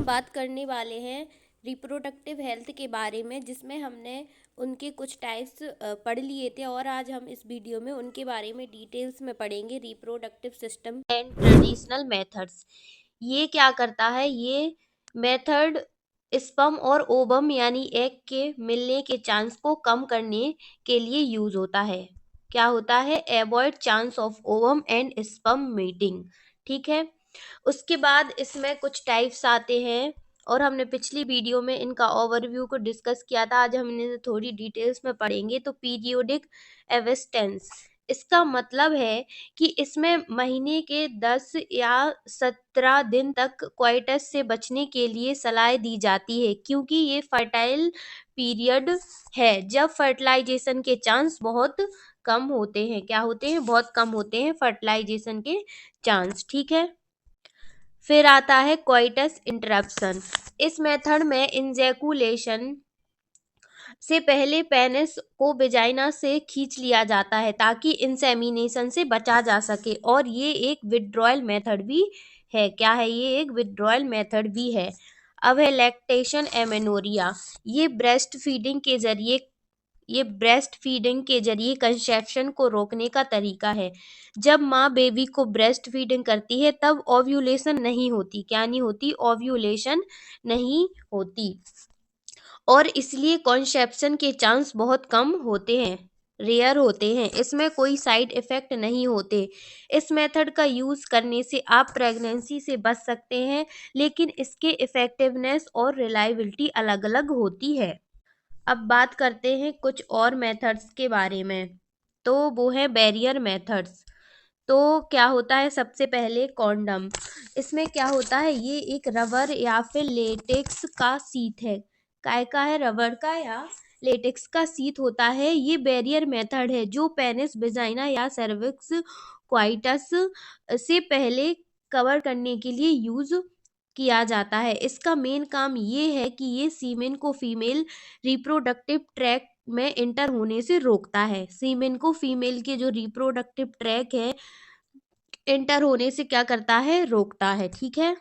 हम बात करने वाले हैं रिप्रोडक्टिव हेल्थ के बारे में, जिसमें हमने उनके कुछ टाइप्स पढ़ लिए थे और आज हम इस वीडियो में उनके बारे में डिटेल्स में पढ़ेंगे। Reproductive system and traditional methods. ये क्या करता है? ये मेथड स्पर्म और ओवम यानी एग के मिलने के चांस को कम करने के लिए यूज होता है। क्या होता है? Avoid chance of ovum and sperm meeting. ठीक है। उसके बाद इसमें कुछ टाइप्स आते हैं और हमने पिछली वीडियो में इनका ओवरव्यू को डिस्कस किया था। आज हम इन्हें थोड़ी डिटेल्स में पढ़ेंगे। तो पीरियोडिक एविस्टेंस, इसका मतलब है कि इसमें महीने के 10 या 17 दिन तक क्वाइटस से बचने के लिए सलाह दी जाती है, क्योंकि ये फर्टाइल पीरियड है जब फर्टिलाइजेशन के चांस बहुत कम होते हैं। क्या होते हैं? बहुत कम होते हैं फर्टिलाइजेशन के चांस। ठीक है। फिर आता है कोइटस इंटरप्शन। इस मेथड में इंजेकुलेशन से पहले पेनिस को वेजाइना से खींच लिया जाता है ताकि इंसेमिनेशन से बचा जा सके, और ये एक विथड्रॉयल मेथड भी है। क्या है? ये एक विथड्रॉयल मेथड भी है। अब है लैक्टेशन एमेनोरिया। ये ब्रेस्ट फीडिंग के जरिए कंसेप्शन को रोकने का तरीका है। जब माँ बेबी को ब्रेस्ट फीडिंग करती है तब ओव्यूलेशन नहीं होती। क्या नहीं होती? ओव्यूलेशन नहीं होती, और इसलिए कॉन्सेप्शन के चांस बहुत कम होते हैं, रेयर होते हैं। इसमें कोई साइड इफेक्ट नहीं होते। इस मेथड का यूज करने से आप प्रेगनेंसी से बच सकते हैं, लेकिन इसके इफेक्टिवनेस और रिलायबिलिटी अलग अलग होती है। अब बात करते हैं कुछ और मेथड्स के बारे में। तो वो है बैरियर मेथड्स। तो क्या होता है? सबसे पहले कॉन्डम। इसमें क्या होता है? ये एक रबर या फिर लेटेक्स का शीट है। काय का है? रबर का या लेटेक्स का शीट होता है। ये बैरियर मेथड है जो पेनिस, वेजाइना या सर्विक्स क्वाइटस से पहले कवर करने के लिए यूज किया जाता है। इसका मेन काम ये है कि ये सीमेन को फीमेल रिप्रोडक्टिव ट्रैक में इंटर होने से रोकता है। सीमेन को फीमेल के जो रिप्रोडक्टिव ट्रैक है इंटर होने से क्या करता है? रोकता है। ठीक है।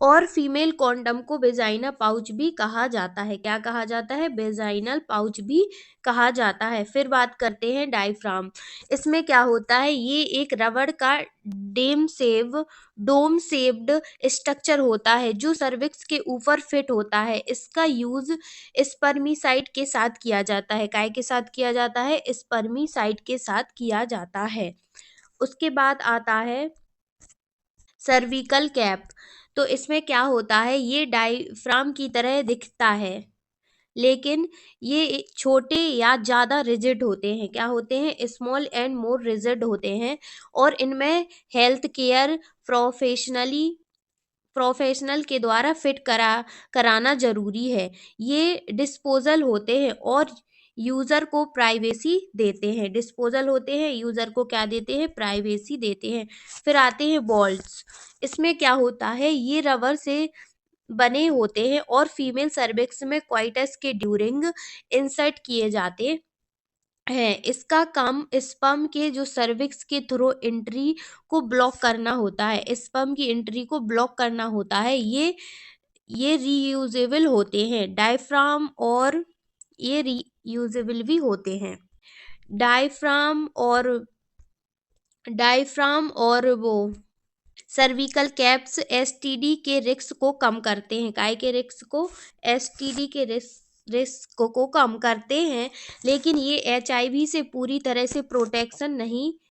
और फीमेल कॉन्डम को वेजाइना पाउच भी कहा जाता है। क्या कहा जाता है? वेजाइनल पाउच भी कहा जाता है। फिर बात करते हैं डायफ्राम। इसमें क्या होता है? ये एक रबड़ का डोम शेप्ड स्ट्रक्चर होता है जो सर्विक्स के ऊपर फिट होता है। इसका यूज स्पर्मिसाइड के साथ किया जाता है। काय के साथ किया जाता है? स्पर्मिसाइड के साथ किया जाता है। उसके बाद आता है सर्विकल कैप। तो इसमें क्या होता है? ये डायफ्राम की तरह दिखता है, लेकिन ये छोटे या ज़्यादा रिजिड होते हैं। क्या होते हैं? स्मॉल एंड मोर रिजिड होते हैं, और इनमें हेल्थ केयर प्रोफेशनल के द्वारा फिट कराना जरूरी है। ये डिस्पोजल होते हैं और यूजर को प्राइवेसी देते हैं। डिस्पोजल होते हैं, यूजर को क्या देते हैं? प्राइवेसी देते हैं। फिर आते हैं बॉल्स। इसमें क्या होता है? ये रबर से बने होते हैं और फीमेल सर्विक्स में क्वाइटस के ड्यूरिंग इंसर्ट किए जाते है। इसका काम स्पर्म के जो सर्विक्स के थ्रू एंट्री को ब्लॉक करना होता है। स्पर्म की एंट्री को ब्लॉक करना होता है। ये रीयूजेबल होते हैं डायफ्राम, और ये रीयूजेबल भी होते हैं। डायफ्राम और वो सर्विकल कैप्स एसटीडी के रिस्क को कम करते हैं। काय के रिस्क को? एसटीडी के रिस्क को कम करते हैं, लेकिन ये एचआईवी से पूरी तरह से प्रोटेक्शन नहीं